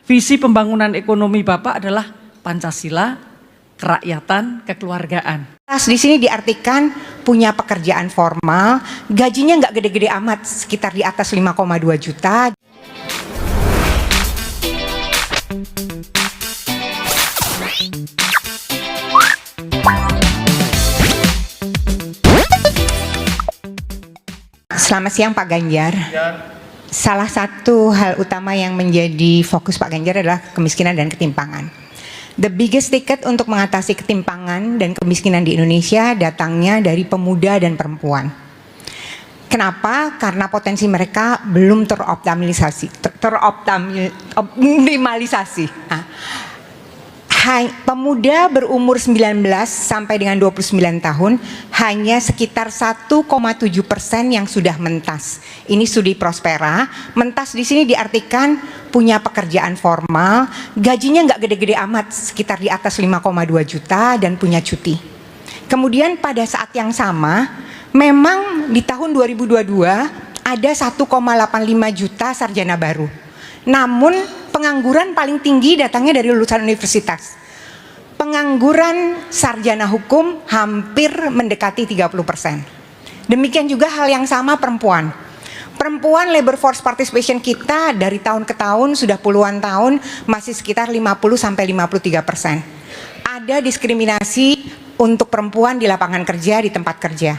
Visi pembangunan ekonomi Bapak adalah Pancasila, kerakyatan, kekeluargaan. Di sini diartikan punya pekerjaan formal, gajinya nggak gede-gede amat, sekitar di atas 5,2 juta. Selamat siang Pak Ganjar. Salah satu hal utama yang menjadi fokus Pak Ganjar adalah kemiskinan dan ketimpangan. The biggest ticket untuk mengatasi ketimpangan dan kemiskinan di Indonesia datangnya dari pemuda dan perempuan. Kenapa? Karena potensi mereka belum teroptimalisasi. Pemuda berumur 19 sampai dengan 29 tahun hanya sekitar 1,7% yang sudah mentas. Ini studi Prospera. Mentas di sini diartikan punya pekerjaan formal, gajinya nggak gede-gede amat, sekitar di atas 5,2 juta dan punya cuti. Kemudian pada saat yang sama, memang di tahun 2022 ada 1,85 juta sarjana baru. Namun pengangguran paling tinggi datangnya dari lulusan universitas. Pengangguran sarjana hukum hampir mendekati 30%. Demikian juga hal yang sama perempuan. Perempuan labor force participation kita dari tahun ke tahun sudah puluhan tahun masih sekitar 50-53%. Ada diskriminasi untuk perempuan di lapangan kerja, di tempat kerja.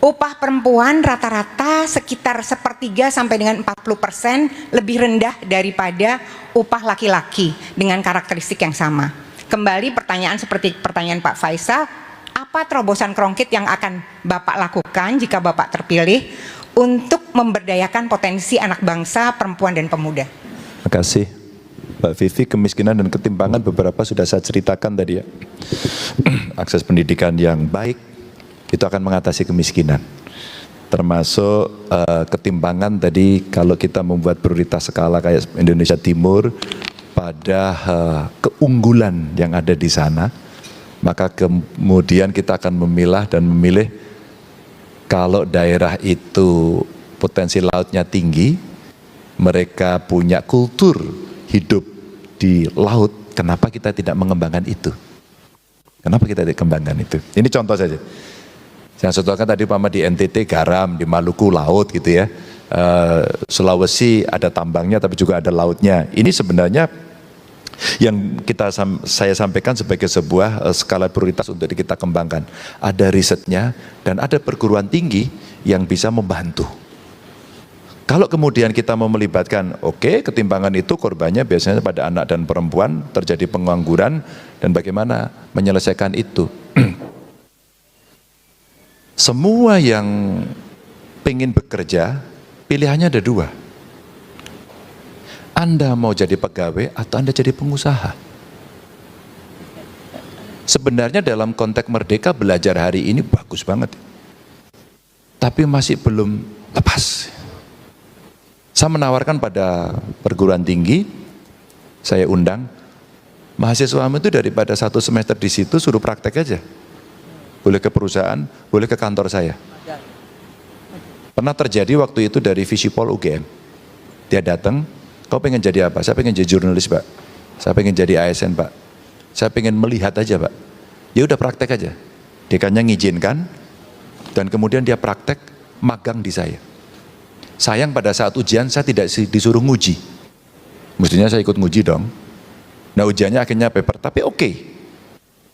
Upah perempuan rata-rata sekitar 1/3 sampai dengan 40% lebih rendah daripada upah laki-laki dengan karakteristik yang sama. Kembali pertanyaan seperti pertanyaan Pak Faisal, apa terobosan konkret yang akan Bapak lakukan jika Bapak terpilih untuk memberdayakan potensi anak bangsa, perempuan dan pemuda? Terima kasih Mbak Vivi. Kemiskinan dan ketimpangan beberapa sudah saya ceritakan tadi ya. Akses pendidikan yang baik itu akan mengatasi kemiskinan, termasuk ketimpangan tadi. Kalau kita membuat prioritas skala kayak Indonesia Timur pada keunggulan yang ada di sana, maka kemudian kita akan memilah dan memilih kalau daerah itu potensi lautnya tinggi, mereka punya kultur hidup di laut, kenapa kita tidak mengembangkan itu? Kenapa kita tidak kembangkan itu? Ini contoh saja. Yang saya contohkan tadi di NTT garam, di Maluku laut gitu ya. Sulawesi ada tambangnya tapi juga ada lautnya. Ini sebenarnya yang saya sampaikan sebagai sebuah skala prioritas untuk kita kembangkan. Ada risetnya dan ada perguruan tinggi yang bisa membantu. Kalau kemudian kita mau melibatkan, oke, ketimpangan itu korbannya biasanya pada anak dan perempuan, terjadi pengangguran, dan bagaimana menyelesaikan itu. Semua yang pengen bekerja, pilihannya ada dua. Anda mau jadi pegawai atau Anda jadi pengusaha. Sebenarnya dalam konteks merdeka belajar hari ini bagus banget. Tapi masih belum lepas. Saya menawarkan pada perguruan tinggi, saya undang, mahasiswamu itu daripada 1 semester di situ suruh praktek aja. Boleh ke perusahaan, boleh ke kantor saya. Pernah terjadi waktu itu dari Visipol UGM. Dia datang, kau pengen jadi apa? Saya pengen jadi jurnalis Pak. Saya pengen jadi ASN Pak. Saya pengen melihat aja Pak. Ya udah praktek aja. Dekannya ngizinkan, dan kemudian dia praktek magang di saya. Sayang pada saat ujian saya tidak disuruh nguji. Mestinya saya ikut nguji dong. Nah ujiannya akhirnya paper, tapi oke.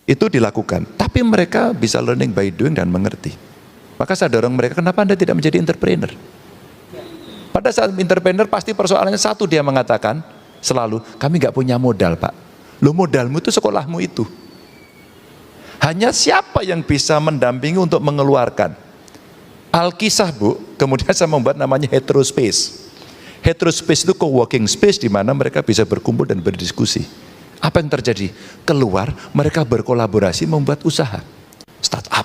Itu dilakukan, tapi mereka bisa learning by doing dan mengerti. Maka saya dorong mereka, kenapa Anda tidak menjadi entrepreneur? Pada saat entrepreneur pasti persoalannya satu, dia mengatakan selalu, kami nggak punya modal Pak. Lo modalmu itu sekolahmu itu. Hanya siapa yang bisa mendampingi untuk mengeluarkan? Alkisah Bu, kemudian saya membuat namanya Heterospace. Heterospace itu co-working space di mana mereka bisa berkumpul dan berdiskusi. Apa yang terjadi? Keluar, mereka berkolaborasi membuat usaha, startup.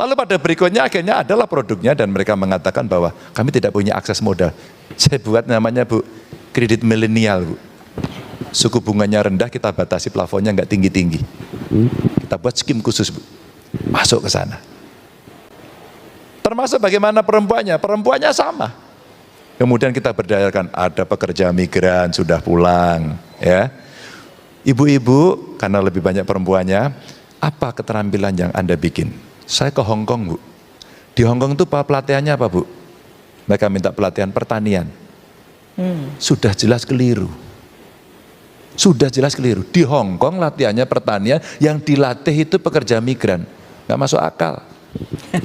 Lalu pada berikutnya akhirnya adalah produknya dan mereka mengatakan bahwa kami tidak punya akses modal. Saya buat namanya Bu, kredit milenial Bu. Suku bunganya rendah, kita batasi plafonnya nggak tinggi-tinggi. Kita buat skim khusus Bu, masuk ke sana. Termasuk bagaimana perempuannya? Perempuannya sama. Kemudian kita berdayakan, ada pekerja migran sudah pulang, ya. Ibu-ibu, karena lebih banyak perempuannya, apa keterampilan yang Anda bikin? Saya ke Hong Kong, Bu. Di Hong Kong itu pelatihannya apa, Bu? Mereka minta pelatihan pertanian. Sudah jelas keliru. Sudah jelas keliru. Di Hong Kong latihannya pertanian, yang dilatih itu pekerja migran. Nggak masuk akal.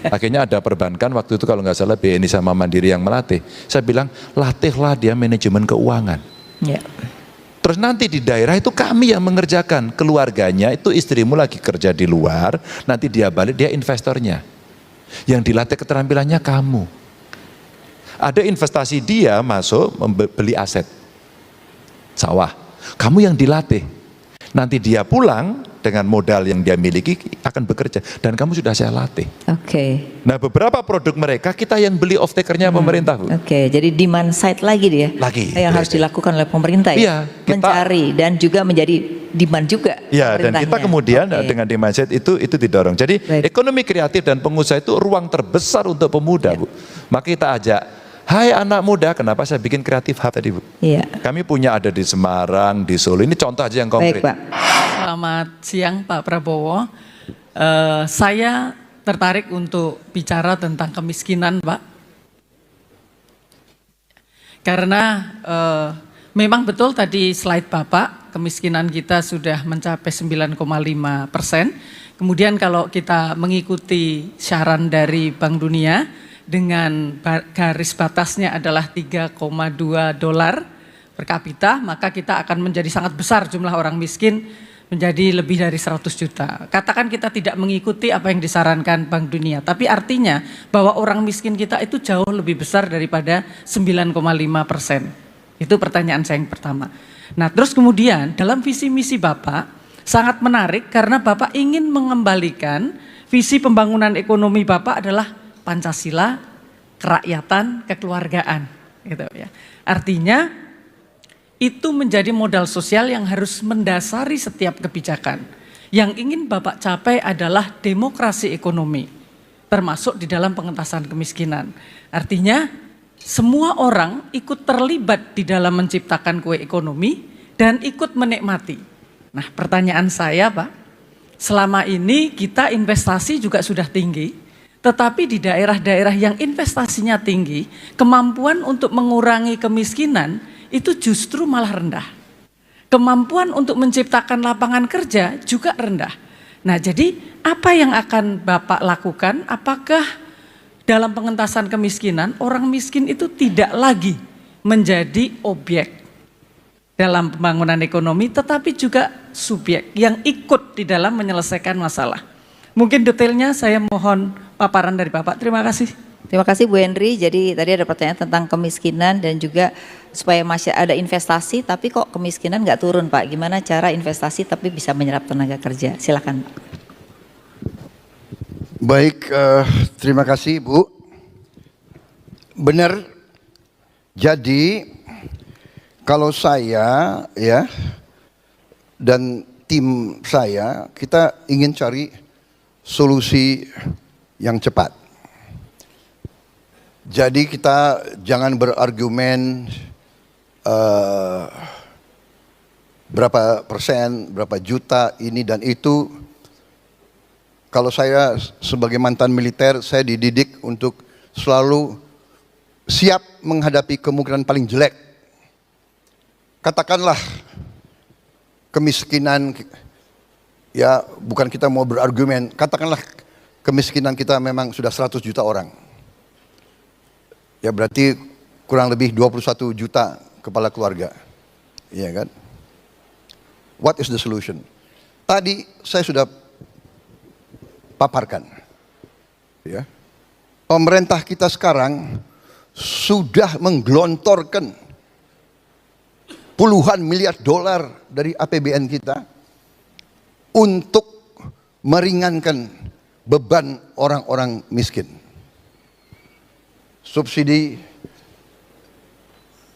Akhirnya ada perbankan waktu itu kalau nggak salah BNI sama Mandiri yang melatih. Saya bilang, latihlah dia manajemen keuangan. Ya. Terus nanti di daerah itu kami yang mengerjakan. Keluarganya itu istrimu lagi kerja di luar, nanti dia balik, dia investornya. Yang dilatih keterampilannya kamu. Ada investasi dia masuk membeli aset. Sawah. Kamu yang dilatih. Nanti dia pulang dengan modal yang dia miliki akan bekerja. Dan kamu sudah saya latih. Oke. Nah beberapa produk mereka kita yang beli off takernya pemerintah, Bu. Oke, jadi demand side lagi dia. Lagi. Yang harus dilakukan oleh pemerintah Iya, ya. kita- Mencari dan juga menjadi demand juga. Ya, dan kita pemerintahnya. kemudian Oke. dengan demand side itu didorong. Jadi Baik. ekonomi kreatif dan pengusaha itu ruang terbesar untuk pemuda, Bu. Maka kita ajak, hai anak muda, kenapa saya bikin kreatif hub tadi, Bu? Iya. Kami punya ada di Semarang, di Solo. Ini contoh aja yang konkret. Baik, Pak. Selamat siang Pak Prabowo. Saya tertarik untuk bicara tentang kemiskinan, Pak. Karena memang betul tadi slide Bapak, kemiskinan kita sudah mencapai 9,5%. Kemudian kalau kita mengikuti saran dari Bank Dunia dengan garis batasnya adalah 3,2 dolar per kapita, maka kita akan menjadi sangat besar jumlah orang miskin, menjadi lebih dari 100 juta. Katakan kita tidak mengikuti apa yang disarankan Bank Dunia, tapi artinya bahwa orang miskin kita itu jauh lebih besar daripada 9,5%. Itu pertanyaan saya yang pertama. Nah terus kemudian dalam visi misi Bapak sangat menarik karena Bapak ingin mengembalikan visi pembangunan ekonomi Bapak adalah Pancasila, kerakyatan, kekeluargaan. Gitu ya. Artinya itu menjadi modal sosial yang harus mendasari setiap kebijakan. Yang ingin Bapak capai adalah demokrasi ekonomi, termasuk di dalam pengentasan kemiskinan. Artinya semua orang ikut terlibat di dalam menciptakan kue ekonomi dan ikut menikmati. Nah pertanyaan saya Pak, selama ini kita investasi juga sudah tinggi, tetapi di daerah-daerah yang investasinya tinggi, kemampuan untuk mengurangi kemiskinan itu justru malah rendah. Kemampuan untuk menciptakan lapangan kerja juga rendah. Nah jadi apa yang akan Bapak lakukan? Apakah dalam pengentasan kemiskinan orang miskin itu tidak lagi menjadi objek dalam pembangunan ekonomi, tetapi juga subjek yang ikut di dalam menyelesaikan masalah? Mungkin detailnya saya mohon paparan dari Bapak. Terima kasih. Terima kasih Bu Henry. Jadi tadi ada pertanyaan tentang kemiskinan dan juga supaya masih ada investasi tapi kok kemiskinan nggak turun Pak. Gimana cara investasi tapi bisa menyerap tenaga kerja? Silakan Pak. Baik, terima kasih Bu. Benar, jadi kalau saya ya dan tim saya, kita ingin cari solusi yang cepat. Jadi kita jangan berargumen berapa persen, berapa juta ini dan itu. Kalau saya sebagai mantan militer, saya dididik untuk selalu siap menghadapi kemungkinan paling jelek. Katakanlah kemiskinan, ya bukan kita mau berargumen, katakanlah kemiskinan kita memang sudah 100 juta orang. Ya berarti kurang lebih 21 juta kepala keluarga. Iya kan? What is the solution? Tadi saya sudah paparkan. Ya. Pemerintah kita sekarang sudah menggelontorkan puluhan miliar dolar dari APBN kita untuk meringankan beban orang-orang miskin. Subsidi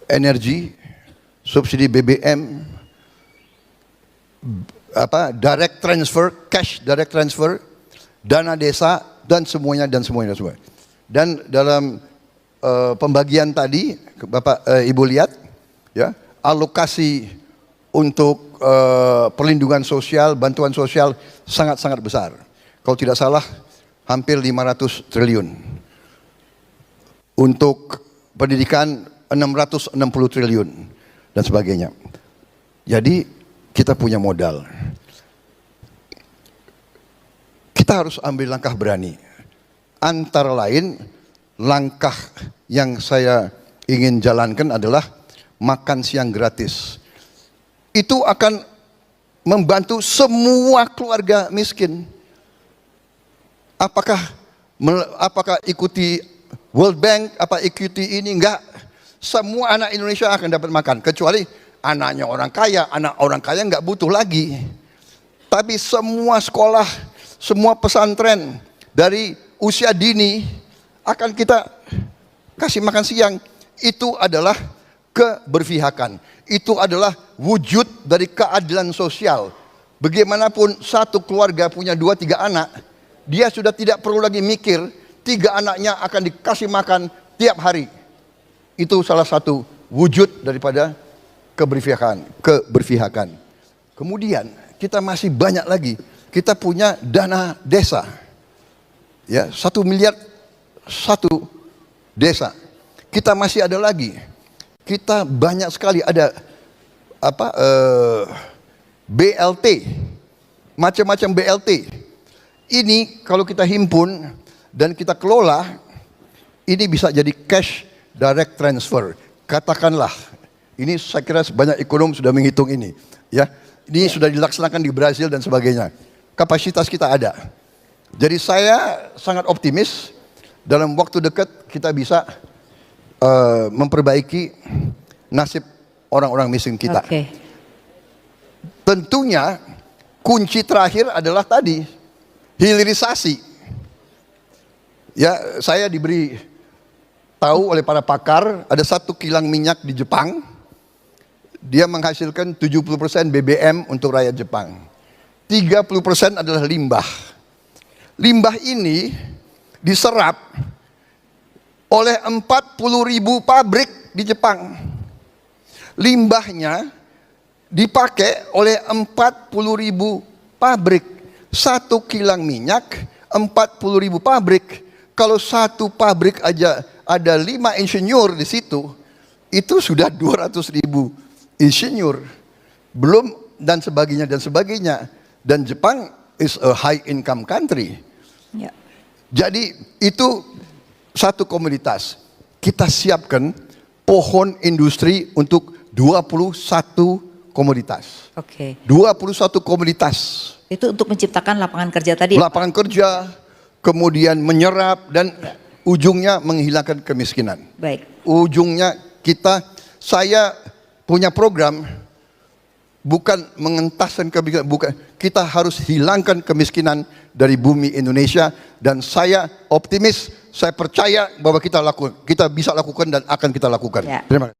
energi, subsidi BBM, direct transfer, cash direct transfer, dana desa dan semuanya. Dan dalam pembagian tadi, Bapak Ibu lihat, ya, alokasi untuk perlindungan sosial, bantuan sosial sangat-sangat besar. Kalau tidak salah, hampir 500 triliun. Untuk pendidikan 660 triliun dan sebagainya. Jadi kita punya modal. Kita harus ambil langkah berani. Antara lain, langkah yang saya ingin jalankan adalah makan siang gratis. Itu akan membantu semua keluarga miskin. Apakah ikuti World Bank, apa ikuti ini? Enggak. Semua anak Indonesia akan dapat makan, kecuali anaknya orang kaya. Anak orang kaya enggak butuh lagi. Tapi semua sekolah, semua pesantren dari usia dini akan kita kasih makan siang. Itu adalah keberpihakan. Itu adalah wujud dari keadilan sosial. Bagaimanapun satu keluarga punya 2-3 anak, dia sudah tidak perlu lagi mikir 3 anaknya akan dikasih makan tiap hari. Itu salah satu wujud daripada keberpihakan. Kemudian kita masih banyak lagi. Kita punya dana desa. Ya, 1 miliar 1 desa. Kita masih ada lagi. Kita banyak sekali ada BLT. Macam-macam BLT. Ini kalau kita himpun dan kita kelola, ini bisa jadi cash direct transfer. Katakanlah, ini saya kira banyak ekonom sudah menghitung ini, ya. Ini sudah dilaksanakan di Brazil dan sebagainya. Kapasitas kita ada. Jadi saya sangat optimis dalam waktu dekat kita bisa memperbaiki nasib orang-orang miskin kita. Oke. Tentunya kunci terakhir adalah tadi hilirisasi. Ya, saya diberi tahu oleh para pakar, ada 1 kilang minyak di Jepang, dia menghasilkan 70% BBM untuk rakyat Jepang. 30% adalah limbah. Limbah ini diserap oleh 40.000 pabrik di Jepang. Limbahnya dipakai oleh 40.000 pabrik. 1 kilang minyak, 40.000 pabrik. Kalau 1 pabrik aja ada 5 insinyur di situ, itu sudah 200.000 insinyur. Belum dan sebagainya dan sebagainya. Dan Jepang is a high income country. Ya. Jadi itu satu komoditas. Kita siapkan pohon industri untuk 21 komoditas. Oke. 21 komoditas. Itu untuk menciptakan lapangan kerja tadi. Lapangan kerja, kemudian menyerap dan ujungnya menghilangkan kemiskinan. Baik. Ujungnya saya punya program bukan mengentaskan kemiskinan, bukan, kita harus hilangkan kemiskinan dari bumi Indonesia, dan saya optimis, saya percaya bahwa kita bisa lakukan dan akan kita lakukan. Ya. Terima kasih.